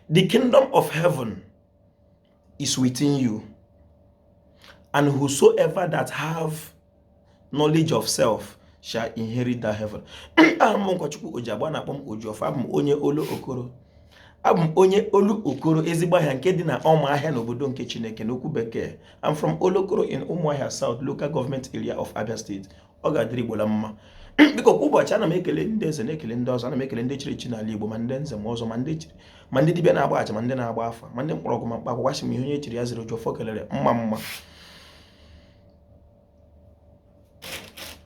The kingdom of heaven is within you, and whosoever that have knowledge of self shall inherit that heaven. Abụ nkwachukwu Ojiagba na-akpọ m Ojiọfọ. Abụ onye olu okoro. Abụ onye olu okoro ezigbo ahịa nke dị na ọma ahịa n'obodo nke Chineke n'okwu bekee. I'm from Olokoro in Umuahia South local government area of Abia State. Ọ ga-adịrị Igbo la mma. Biko kwa ụbọchị ana m ekele ndị eze na-ekele ndị ọzọ, ana m ekele ndị chiri echi n'ala Igbo, ma ndị nze ma ọzọ, ma ndị dibịa na-agba aja, ma ndị na-agba afa, ma ndị mkpọrọgwụ ma mkpa akwụkwọ. Asị m ihe onye chiri ya ziri Ojiọfọ kelere mma.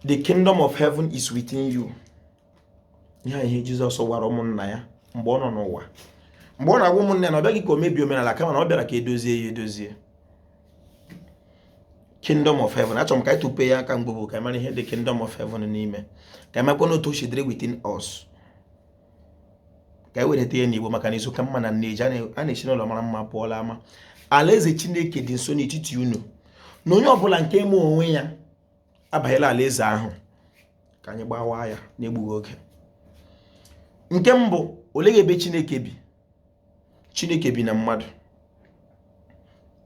The kingdom of heaven is within you. Ihe Jizọs gwara ụmụnna ya mgbe ọ nọ n'ụwa. Mgbe ọ na-agwa ụmụnne ya na ọ bịaghị ka o mebie omenala, kama na ọ bịara ka edozie ya edozie. Kingdom of heaven. Achọrọ m ka anyị tupe ya aka mgbe ka anyị mara ihe the kingdom of heaven n'ime. Ka anyị makwa n'otu o si dịrị within us. Ka anyị were tie n'Igbo maka na izu ka mma na nneji a na-esi n'ụlọ mara mma pụọla ama. Alaeze Chineke dị nso n'etiti unu. Na onye ọbụla nke eme onwe ya abanyela alaeze ahụ. Ka anyị gbawa ya n'egbughị oge. Nke mbụ, olee ebe Chineke bi? Chineke bi na mmadụ.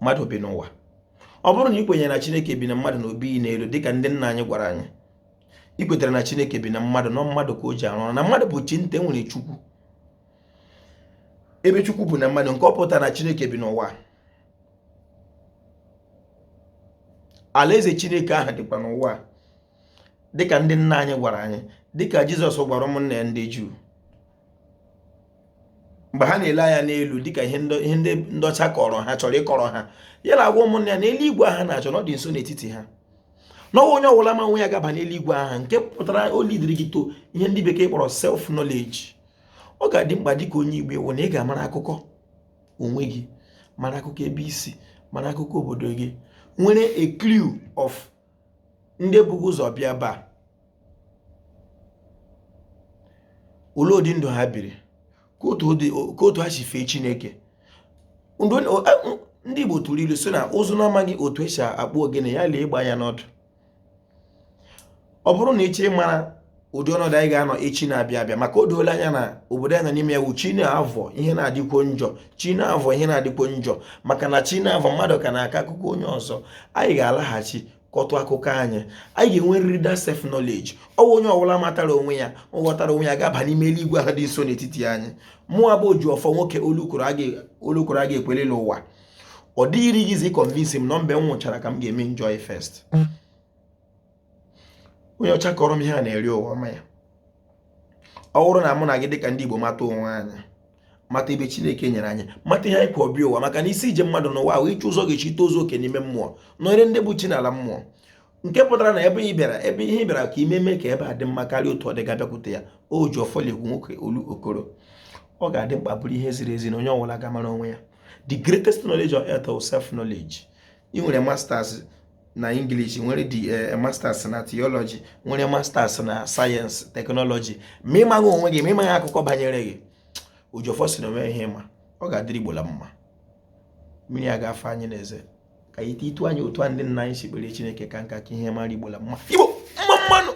Mmadụ bi n'ụwa. Ọ bụrụ na ị kwenyere na Chineke bi na mmadụ na obi n'elu dịka ndị nna anyị gwara anyị, ị kwetere na Chineke bi na mmadụ, na mmadụ ka o ji arụ ọrụ, na mmadụ bụ chi nte nwere Chukwu. Ebe Chukwu bụ na mmadụ, nke ọ pụtara na Chineke bi n'ụwa. Alaeze Chineke ahụ dịkwa n'ụwa dịka ndị nna anyị gwara anyị, dịka Jizọs gwara ụmụnne ya ndị Juu mgbe ha na-ele anya n'elu dịka ihe ndị ndọcha kọrọ ha, chọrọ ịkọrọ ha. Ya na-agwa ụmụnne ya na eluigwe ahụ na-achọ na ọ dị nso n'etiti ha. N'ọnwa onye ọbụla ma nwe ya gaba n'eluigwe ahụ, nke pụtara o lidiri gị to ihe ndị bekee kpọrọ self knowledge. Ọ ga-adị mkpa dịka onye Igbo ewu na ị ga-amara akụkọ onwe gị, mara akụkọ ebe isi, mara akụkọ obodo gị, nwere a clue of ndị bụ ụzọ bịa ba, ole ụdị ndụ ha biri, ka otu ha si fee Chineke. Ndị Igbo tụrụ ilu so na ụzụ na-amaghị otu esi akpụ ogene ya lee ịgba ya n'ọdụ. Ọ bụrụ na echi mara ụdị ọnọdụ anyị ga-anọ echi na-abịa abịa, maka o doola anya na obodo anyị nọ n'ime ya wụ chi na-avọ ihe na-adịkwo njọ, chi na-avọ ihe na-adịkwo njọ, maka na chi na-avọ mmadụ ka na-aka akụkọ onye ọzọ. Anyị ga-alaghachi kọtụ akụkọ anyị ga-enwerịrị that self knowledge. Ọwụ onye ọbụla matara onwe ya, ọ ghọtara onwe ya, ga-aba n'ime eluigwe ahụ dị nso n'etiti anyị. Mụ abụ Ojiọfọ nwoke Olokoro a ga-ekwelele ụwa. Ọ dịghịrị gịzi convince m na mgbe m nwụchara ka m ga-eme enjoy first. Onye ọcha kọrọ m ihe a na-eri ụwa ma ya. Ọ bụrụ na mụ na gị dịka ndị Igbo mata onwe anyị, mata ebe Chineke nyere anyị, mata ihe anyị kwa ọbịa ụwa, maka na isi ije mmadụ n'ụwa ahụ ịchụ ụzọ ga-echi tozu oke n'ime mmụọ, nọnyere ndị bụ chi n'ala mmụọ. Nke pụtara na ebe ihe bịara ka ime ka ebe a dị mma karịa otu ọ dị ga-abịakwute ya. Ojiọfọ lekwu nwoke Olokoro. Ọ ga-adị mkpa bụrụ ihe ziri ezi na onye ọbụla ga-amara onwe ya. The greatest knowledge on earth is self knowledge. Ị nwere masters na English, nwere the masters na theology, nwere masters na science technology, ma ịmaghị onwe gị, ma ịmaghị akụkọ banyere gị, Ojiọfọ si na onwe ihe ma ọ ga-adịrị Igbo la mma. Mmiri a ga-afọ anyị n'eze ka ite itu anyị otu ndị nna anyị si kpere Chineke ka nka ka ihe mara Igbo la mma. Igbo mma mmanụ.